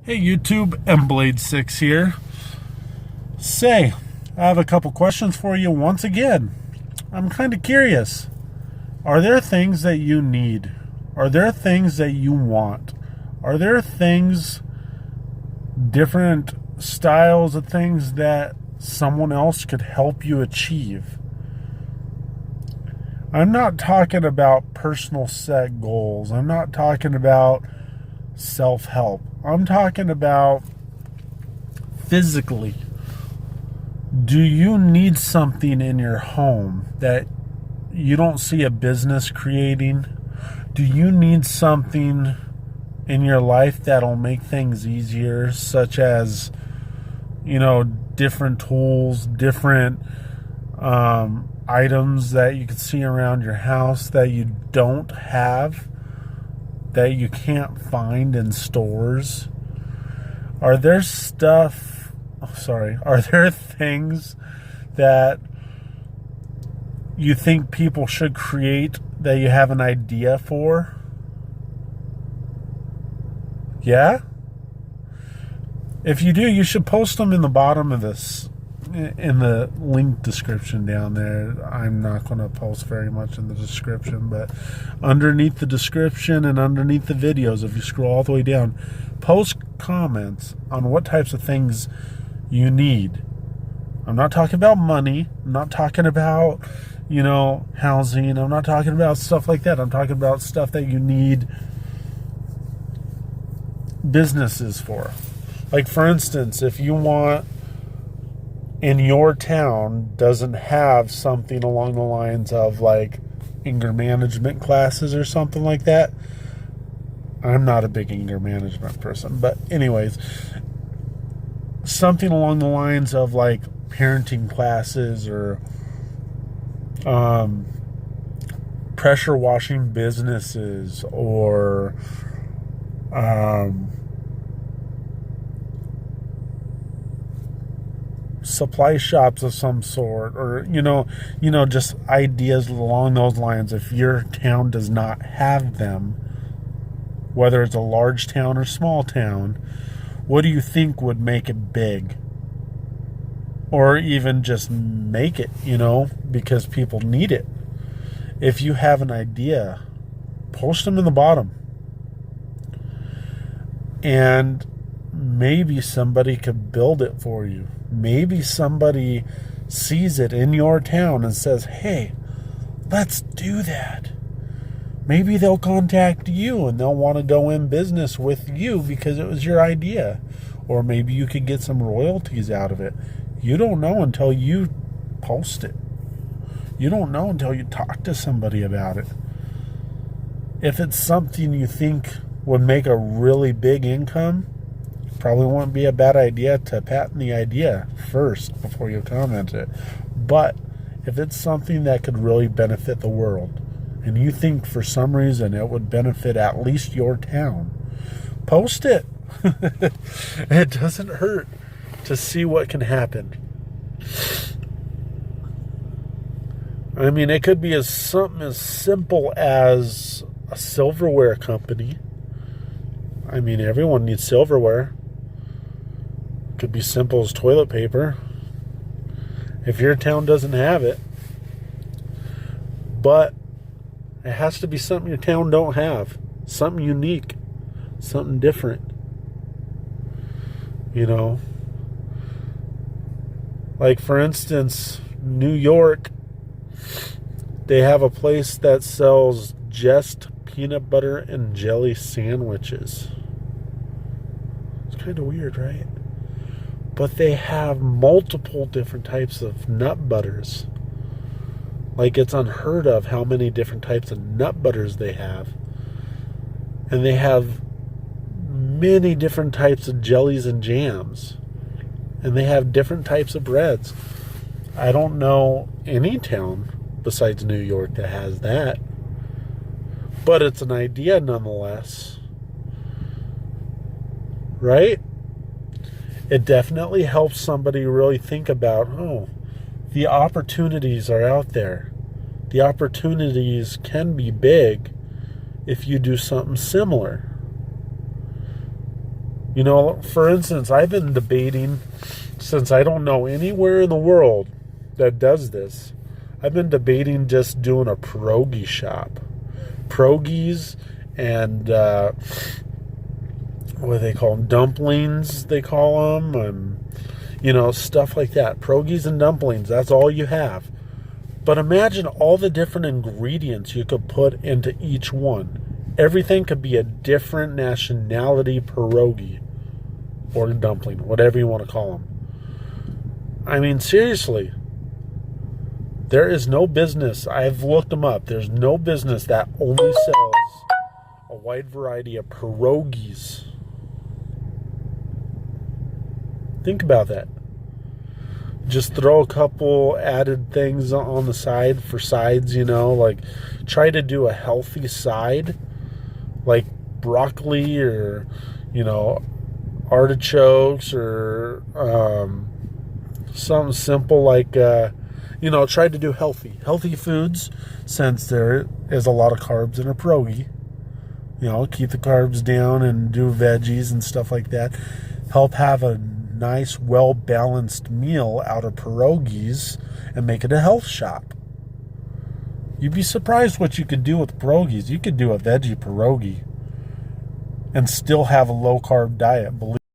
Hey YouTube, mblade6 here. Say, I have a couple questions for you once again. I'm kind of curious. Are there things that you need? Are there things that you want? Are there things, different styles of things that someone else could help you achieve? I'm not talking about personal set goals. I'm not talking about self-help. I'm talking about physically. Do you need something in your home that you don't see a business creating? Do you need something in your life that'll make things easier, such as, different tools, different items that you can see around your house that you don't have, that you can't find in stores? Are there things that you think people should create that you have an idea for? Yeah? If you do, you should post them in the bottom of this, in the link description down there. I'm not going to post very much in the description, but underneath the description and underneath the videos, if you scroll all the way down, post comments on what types of things you need. I'm not talking about money. I'm not talking about, housing. I'm not talking about stuff like that. I'm talking about stuff that you need businesses for. Like, for instance, if you want, in your town doesn't have something along the lines of like anger management classes or something like that. I'm not a big anger management person, but anyways, something along the lines of like parenting classes or pressure washing businesses or supply shops of some sort, or just ideas along those lines. If your town does not have them, whether it's a large town or small town, what do you think would make it big? Or even just make it, because people need it. If you have an idea, post them in the bottom. And maybe somebody could build it for you. Maybe somebody sees it in your town and says, hey, let's do that. Maybe they'll contact you and they'll want to go in business with you because it was your idea. Or maybe you could get some royalties out of it. You don't know until you post it. You don't know until you talk to somebody about it. If it's something you think would make a really big income, probably won't be a bad idea to patent the idea first before you comment it. But if it's something that could really benefit the world, and you think for some reason it would benefit at least your town, post it. It doesn't hurt to see what can happen. I mean, it could be something as simple as a silverware company. I mean, everyone needs silverware. Could be simple as toilet paper if your town doesn't have it. But it has to be something your town don't have. Something unique. Something different. Like, for instance, New York, they have a place that sells just peanut butter and jelly sandwiches. It's kind of weird, right? But they have multiple different types of nut butters. Like, it's unheard of how many different types of nut butters they have. And they have many different types of jellies and jams. And they have different types of breads. I don't know any town besides New York that has that. But it's an idea nonetheless. Right? It definitely helps somebody really think about, the opportunities are out there. The opportunities can be big if you do something similar. You know, for instance, I've been debating, since I don't know anywhere in the world that does this, I've been debating just doing a pierogi shop. Pierogies and what do they call them? Dumplings, they call them, and stuff like that. Pierogies and dumplings, that's all you have. But imagine all the different ingredients you could put into each one. Everything could be a different nationality pierogi or dumpling, whatever you want to call them. I mean, seriously, there is no business, I've looked them up, there's no business that only sells a wide variety of pierogies. Think about that. Just throw a couple added things on the side for sides, like try to do a healthy side, like broccoli or, artichokes or something simple like, try to do healthy foods, since there is a lot of carbs in a pierogi. Keep the carbs down and do veggies and stuff like that. Help have a nice, well-balanced meal out of pierogies and make it a health shop. You'd be surprised what you could do with pierogies. You could do a veggie pierogi and still have a low-carb diet.